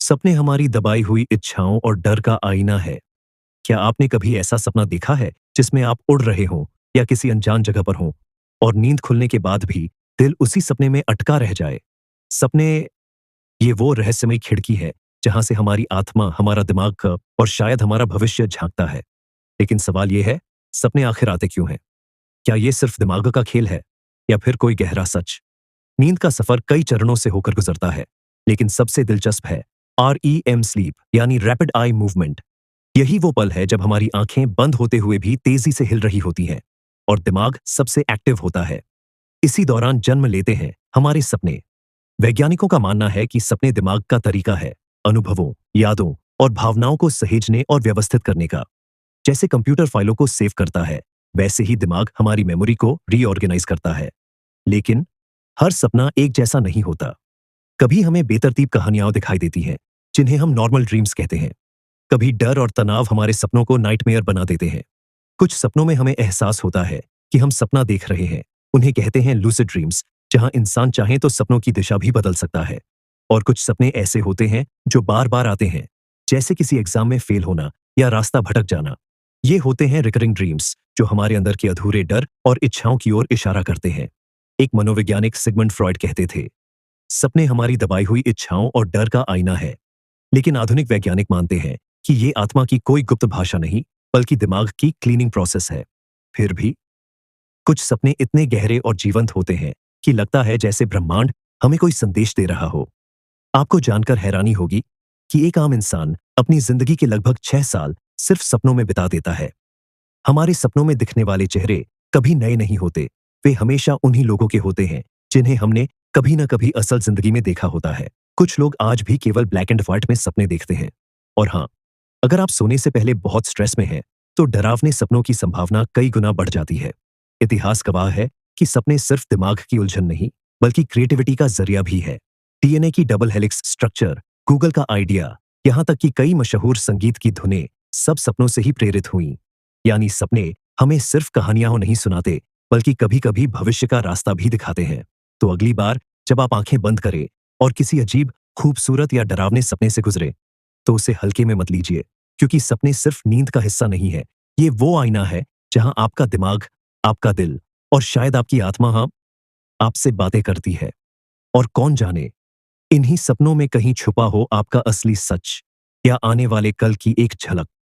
सपने हमारी दबाई हुई इच्छाओं और डर का आईना है। क्या आपने कभी ऐसा सपना देखा है जिसमें आप उड़ रहे हों या किसी अनजान जगह पर हों और नींद खुलने के बाद भी दिल उसी सपने में अटका रह जाए? सपने ये वो रहस्यमयी खिड़की है जहां से हमारी आत्मा, हमारा दिमाग का और शायद हमारा भविष्य झांकता है। लेकिन सवाल ये है, सपने आखिर आते क्यों हैं? क्या ये सिर्फ दिमाग का खेल है या फिर कोई गहरा सच? नींद का सफर कई चरणों से होकर गुजरता है, लेकिन सबसे दिलचस्प है REM स्लीप यानी रैपिड आई मूवमेंट। यही वो पल है जब हमारी आंखें बंद होते हुए भी तेजी से हिल रही होती हैं और दिमाग सबसे एक्टिव होता है। इसी दौरान जन्म लेते हैं हमारे सपने। वैज्ञानिकों का मानना है कि सपने दिमाग का तरीका है अनुभवों, यादों और भावनाओं को सहेजने और व्यवस्थित करने का। जैसे कंप्यूटर फाइलों को सेव करता है, वैसे ही दिमाग हमारी मेमोरी को रीऑर्गेनाइज करता है। लेकिन हर सपना एक जैसा नहीं होता। कभी हमें बेतरतीब कहानियां दिखाई देती हैं, जिन्हें हम नॉर्मल ड्रीम्स कहते हैं। कभी डर और तनाव हमारे सपनों को नाइटमेयर बना देते हैं। कुछ सपनों में हमें एहसास होता है कि हम सपना देख रहे हैं। उन्हें कहते हैं लूसिड ड्रीम्स, जहां इंसान चाहे तो सपनों की दिशा भी बदल सकता है। और कुछ सपने ऐसे होते हैं जो बार बार आते हैं, जैसे किसी एग्जाम में फेल होना या रास्ता भटक जाना। ये होते हैं रिकरिंग ड्रीम्स, जो हमारे अंदर के अधूरे डर और इच्छाओं की ओर इशारा करते हैं। एक मनोवैज्ञानिक सिगमंड फ्रॉइड कहते थे, सपने हमारी दबाई हुई इच्छाओं और डर का आईना है। लेकिन आधुनिक वैज्ञानिक मानते हैं कि ये आत्मा की कोई गुप्त भाषा नहीं, बल्कि दिमाग की क्लीनिंग प्रोसेस है। फिर भी कुछ सपने इतने गहरे और जीवंत होते हैं कि लगता है जैसे ब्रह्मांड हमें कोई संदेश दे रहा हो। आपको जानकर हैरानी होगी कि एक आम इंसान अपनी जिंदगी के लगभग 6 साल सिर्फ सपनों में बिता देता है। हमारे सपनों में दिखने वाले चेहरे कभी नए नहीं होते। वे हमेशा उन्हीं लोगों के होते हैं जिन्हें हमने कभी ना कभी असल जिंदगी में देखा होता है। कुछ लोग आज भी केवल ब्लैक एंड व्हाइट में सपने देखते हैं। और हाँ, अगर आप सोने से पहले बहुत स्ट्रेस में हैं, तो डरावने सपनों की संभावना कई गुना बढ़ जाती है। इतिहास गवाह है कि सपने सिर्फ दिमाग की उलझन नहीं, बल्कि क्रिएटिविटी का जरिया भी है। DNA की डबल हेलिक्स स्ट्रक्चर, गूगल का आइडिया, यहाँ तक कि कई मशहूर संगीत की धुनें सब सपनों से ही प्रेरित हुई। यानी सपने हमें सिर्फ कहानियां नहीं सुनाते, बल्कि कभी-कभी भविष्य का रास्ता भी दिखाते हैं। तो अगली बार जब आप आंखें बंद करें और किसी अजीब, खूबसूरत या डरावने सपने से गुजरे, तो उसे हल्के में मत लीजिए, क्योंकि सपने सिर्फ नींद का हिस्सा नहीं है। ये वो आईना है जहां आपका दिमाग, आपका दिल और शायद आपकी आत्मा आपसे बातें करती है। और कौन जाने, इन्हीं सपनों में कहीं छुपा हो आपका असली सच या आने वाले कल की एक झलक।